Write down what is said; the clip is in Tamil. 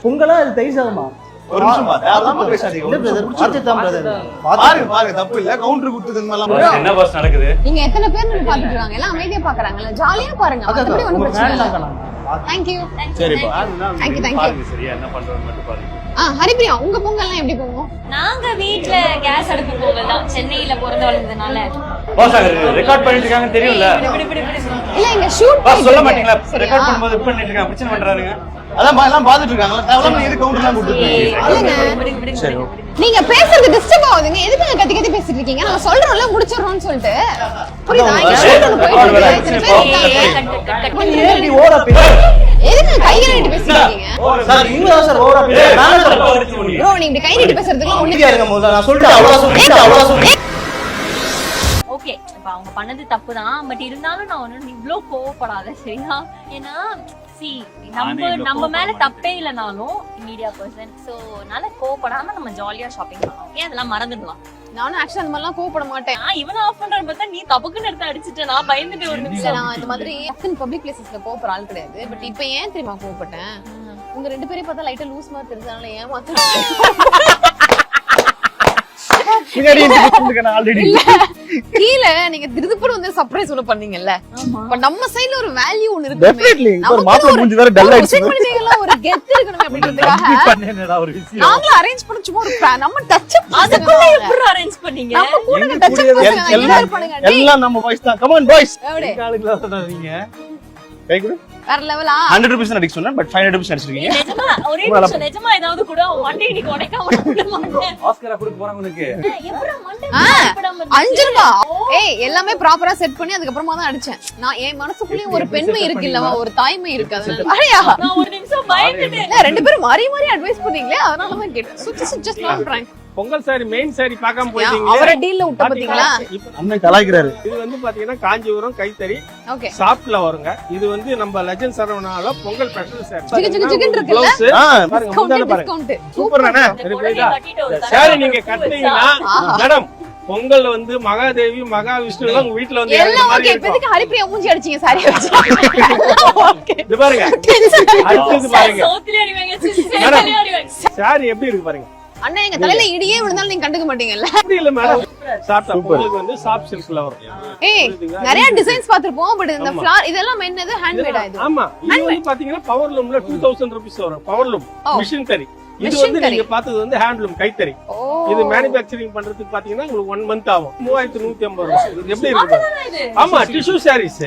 பொங்கலா இது தைஸ் ஆகுமா? ஒரு நிமிஷம் பாருங்க தப்பு இல்ல கவுண்டர் கொடுத்தது என்ன பஸ் நடக்குது? நீங்க எத்தனை பேர் நம்ம பாத்துட்டு இருக்காங்க? எல்லாம் அமைதியா பாக்குறாங்கல்ல, ஜாலியா பாருங்க. மத்தபடி ஒண்ணும் பிரச்சனை இல்ல. Thank you. சரிப்பா. Thank you. பாருங்க சரியா என்ன பண்றோம்னு மட்டும் பாருங்க. ஹரிப்ரியா, உங்க பொங்கல்லாம் எப்படி போகும்? நாங்க வீட்ல கேஸ் அடுப்பு பொங்கல் தான். சென்னையில பிறந்து வளர்ந்ததுனால. பாஸ் ரெக்கார்ட் பண்ணிட்டு இருக்காங்க தெரியும்ல? இல்ல இங்க ஷூட் பாஸ் சொல்ல மாட்டீங்களா? ரெக்கார்ட் பண்ணும்போது இப்ப பண்ணிட்டு இருக்காங்க, பிரச்சனை பண்றாருங்க. அதான் எல்லாம் பாத்துட்டு இருக்காங்க. தேவலாம இது கவுண்டர்லாம் கொடுத்துருக்கீங்க. சரி நீங்க பேசுறது டிஸ்டர்ப் ஆகுதுங்க. எதுக்கு கத்தி கத்தி பேசிட்டு இருக்கீங்க? நாங்க சொல்றோம்ல முடிச்சிரோம்னு சொல்லிட்டு. புரியுதா? இங்க ஷூட் போயிட்டு எதுக்கு கை நீட்டி பேசிட்டு இருக்கீங்க? சார் நீங்க தான் சார் ஓவரா பேசுறீங்க. ப்ரோ நீங்க கை நீட்டி பேசுறதுக்கு ஒண்ணுதியா இருங்க முதல்ல. நான் சொல்லிட்டு அவ்வளவு சொல்லிட்டு ஓகே, இப்ப அவங்க பண்ணது தப்புதான். பட் இருந்தாலும் நான் ஒண்ணு இவ்ளோ கோவப்படாத, சரியா? ஏன்னா நம்ம மேல தப்பே இல்லனாலும் மீடியா பர்சன், சோ அதனால கோவப்படாம நம்ம ஜாலியா ஷாப்பிங் பண்ணலாம். ஏன் அதெல்லாம் மறந்துடலாம். நானும் ஆக்சுவலா அந்த மாதிரிலாம் கோவப்பட மாட்டேன். இவன் ஆஃப் பண்றத பார்த்தா நீ தப்புக்குன்னு எடுத்து அடிச்சிட்ட. நான் பயந்துட்டு ஒரு நிமிஷம். நான் இந்த மாதிரி பப்ளிக் பிளேசஸ்ல கோவப்படுற ஆள் கிடையாது. பட் இப்ப ஏன் தெரியுமா கோவப்பட்டேன்? உங்க ரெண்டு பேரையும் பார்த்தா லைட்டா லூஸ் மாதிரி தெரிஞ்சனால கீழ நீங்க திருப்பூர் வந்து சர்ப்ரைஸ் ஒண்ணு பண்ணீங்கல்ல, நம்ம சைடுல ஒரு வேல்யூ ஒண்ணு இருக்கு. ஒரு கெத் இருக்கணும் அப்படின்றதுக்காக ஒரு விஷயம் நாங்களும் அரேஞ்ச் பண்ண சும்மா ஒரு நம்ம டச் அப் அதுக்குள்ள எப்படி அரேஞ்ச் பண்ணீங்க? நம்ம கூட டச் அப் பண்ணுங்க. எல்லாம் நம்ம பாய்ஸ் தான். Come on boys. ஆளுங்களா சொல்றீங்க. கை கொடு. வேற லெவலா 100% அடிக்க சொன்னேன், பட் 500% அடிச்சிருக்கீங்க. நிஜமா ஒரே நிமிஷம், நிஜமா ஏதாவது கூட மண்டே நீ உடைக்காம விட மாட்டேன். ஆஸ்கரா கொடுக்க போறாங்க உங்களுக்கு. எப்பறா மண்டே 5 ரூபாய்? ஏய் எல்லாமே ப்ராப்பரா செட் பண்ணி அதுக்கு அப்புறமா தான் அடிச்சேன். நான் என் மனசுக்குள்ளே ஒரு பெண்மை இருக்கு இல்லவா, ஒரு தாய்மை இருக்கு. அதனால அரையா நான் ஒரு நிமிஷம் பயந்துட்டேன். இல்ல ரெண்டு பேரும் மாறி மாறி அட்வைஸ் பண்ணீங்களே, அதனால தான் கேட்டேன். Just not prank. Pongal sari main sari பார்க்காம போயிட்டீங்க. அவர டீல்ல விட்ட பாத்தீங்களா? அண்ணன் கலாய்க்கிறாரு. இது வந்து பாத்தீங்கன்னா காஞ்சிபுரம் கைத்தறி ஓகே ஷாப்ல வருங்க. இது வந்து நம்ம லெஜண்ட் சரவணால பொங்கல் ஸ்பெஷல் சாரி. சிக்கன் இருக்குல்ல, பாருங்க முந்தான பாருங்க. டிஸ்கவுண்ட் சூப்பர் அண்ணா. சாரி நீங்க கட்டினீங்கன்னா மேடம் பொங்கல் வந்து மகாதேவி மகாவிஷ்ணு எல்லாம் உங்க வீட்ல வந்து எல்லாம் ஓகே. இப்போதைக்கு ஹரிப்ரியா மூஞ்சி அடிச்சீங்க சாரி வச்சு. ஓகே இது பாருங்க. அடுத்து பாருங்க. சோத்திரி அடிவாங்க, சிஸ்டர் அடிவாங்க. சாரி எப்படி இருக்கு பாருங்க. அண்ணா எங்க தலையில இடியே விழுந்தாலும் நீங்க கண்டுக்க மாட்டீங்கல்ல. அப்படி இல்ல மேடம். சாப்பிட்டா பொங்கலுக்கு வந்து சாஃப்ட் சில்க்ல வரும். ஏய் நிறைய டிசைன்ஸ் பாத்துறோம். பட் இந்த ஃப்ளார் இதெல்லாம் என்னது ஹேண்ட்மேட் ஆயிது. ஆமா இது வந்து பாத்தீங்கன்னா பவர் லூம்ல 2000 ரூபீஸ் வரும். பவர் லூம் மிஷின் தறி. இது வந்து நீங்க பார்த்தது வந்து ஹேண்ட்லூம் கைத்தறி. இது மேனுஃபேக்சரிங் பண்றதுக்கு பாத்தீங்கன்னா உங்களுக்கு 1 மந்த் ஆகும். 3150 ரூபாய். இது எப்படி இருக்கு? ஆமா டிஷ்யூ சாரீஸ்.